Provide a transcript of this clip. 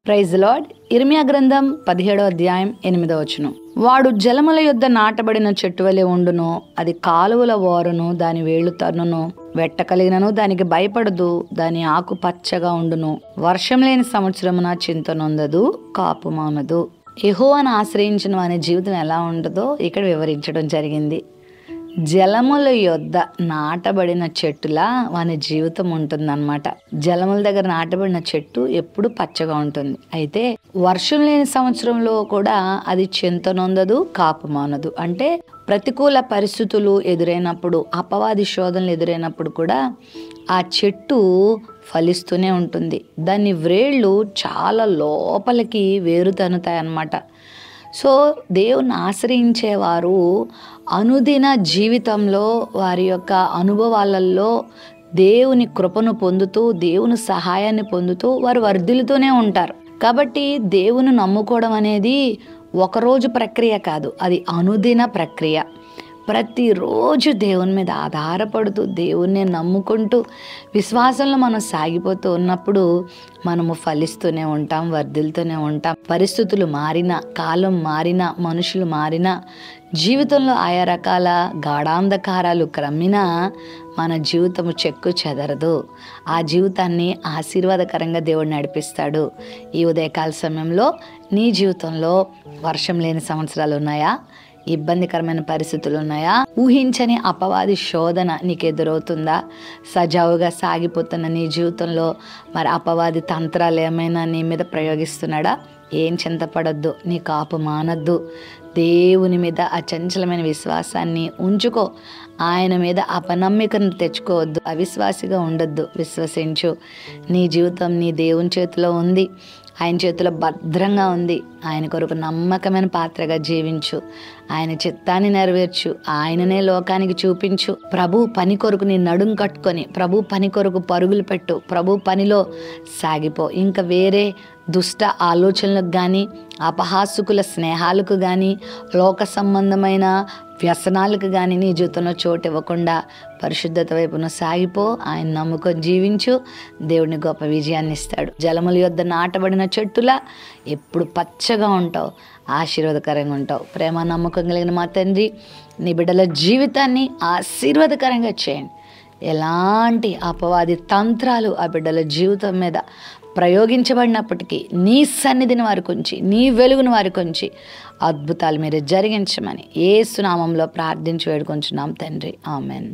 Praise lord. ఇర్మియా గ్రంథం 17వ అధ్యాయం 8వ వచనం. వాడు జలముల యొద్ద నాటబడిన చెట్టు వలె ఉండును, అది కాలువల ఓరను, దాని వేళ్లు తన్నును, వెట్ట కలిగినను దానికి భయపడదు, దాని ఆకు పచ్చగా ఉండును, వర్షం లేని సంవత్సరమున చింత నొందదు, కాపు మానదు. యెహోవాను ఆశ్రయించిన వాని జీవితం ఎలా ఉంటుందో ఇక్కడ వివరించడం జరిగింది. జలముల యొద్ద నాటబడిన చెట్టులా వాని జీవితం ఉంటుందన్నమాట. జలముల దగ్గర నాటబడిన చెట్టు ఎప్పుడు పచ్చగా ఉంటుంది. అయితే వర్షం లేని సంవత్సరంలో కూడా అది చింత నొందదు, కాపు మానదు. అంటే ప్రతికూల పరిస్థితులు ఎదురైనప్పుడు, అపవాది శోధనలు ఎదురైనప్పుడు కూడా ఆ చెట్టు ఫలిస్తూనే ఉంటుంది. దాని వ్రేళ్ళు చాలా లోపలికి వేరుతనుతాయి అన్నమాట. సో దేవుని ఆశ్రయించేవారు అనుదిన జీవితంలో వారి యొక్క అనుభవాలలో దేవుని కృపను పొందుతూ, దేవుని సహాయాన్ని పొందుతూ వారు వర్ధిల్లుతూనే ఉంటారు. కాబట్టి దేవుని నమ్ముకోవడం అనేది ఒకరోజు ప్రక్రియ కాదు, అది అనుదిన ప్రక్రియ. ప్రతిరోజు దేవుని మీద ఆధారపడుతూ, దేవుణ్ణి నమ్ముకుంటూ, విశ్వాసంలో మనం సాగిపోతూ ఉన్నప్పుడు మనము ఫలిస్తూనే ఉంటాం, వర్ధిల్తూనే ఉంటాం. పరిస్థితులు మారినా, కాలం మారినా, మనుషులు మారినా, జీవితంలో ఆయా రకాల గాఢాంధకారాలు క్రమ్మినా మన జీవితము చెక్కు చెదరదు. ఆ జీవితాన్ని ఆశీర్వాదకరంగా దేవుడు నడిపిస్తాడు. ఈ ఉదయకాల సమయంలో నీ జీవితంలో వర్షం లేని సంవత్సరాలు ఉన్నాయా? ఇబ్బందికరమైన పరిస్థితులు ఉన్నాయా? ఊహించని అపవాది శోధన నీకు ఎదురవుతుందా? సజావుగా సాగిపోతున్న నీ జీవితంలో మరి అపవాది తంత్రాలు ఏమైనా నీ మీద ప్రయోగిస్తున్నాడా? ఏం చింతపడద్దు, నీ కాపు మానద్దు. దేవుని మీద అచంచలమైన విశ్వాసాన్ని ఉంచుకో. ఆయన మీద అపనమ్మికను తెచ్చుకోవద్దు, అవిశ్వాసిగా ఉండొద్దు. విశ్వసించు. నీ జీవితం నీ దేవుని చేతిలో ఉంది, ఆయన చేతిలో భద్రంగా ఉంది. ఆయన కొరకు నమ్మకమైన పాత్రగా జీవించు. ఆయన చిత్తాన్ని నెరవేర్చు. ఆయననే లోకానికి చూపించు. ప్రభు పని కొరకు నీ నడుం కట్టుకొని ప్రభు పని కొరకు పరుగులు పెట్టు. ప్రభు పనిలో సాగిపో. ఇంకా వేరే దుష్ట ఆలోచనలకు కానీ, అపహాసుకుల స్నేహాలకు కానీ, లోక సంబంధమైన వ్యసనాలకు కానీ నీ జీవితంలో చోటు ఇవ్వకుండా పరిశుద్ధత వైపున సాగిపో. ఆయన నమ్ముకొని జీవించు. దేవుడిని గొప్ప విజయాన్ని ఇస్తాడు. జలముల యొద్ద నాటబడిన చెట్టులా ఎప్పుడు పచ్చగా ఉంటావు, ఆశీర్వాదకరంగా ఉంటావు. ప్రేమ నమ్మకం కలిగిన మా తండ్రి, నీ బిడ్డల జీవితాన్ని ఆశీర్వాదకరంగా చేయండి. ఎలాంటి అపవాది తంత్రాలు ఆ బిడ్డల జీవితం మీద ప్రయోగించబడినప్పటికీ నీ సన్నిధిని వారికి ఉంచి, నీ వెలుగును వారికి ఉంచి అద్భుతాలు మీరు జరిగించమని యేసు నామములో ప్రార్థించి వేడుకొంచున్నాం తండ్రి. ఆమెన్.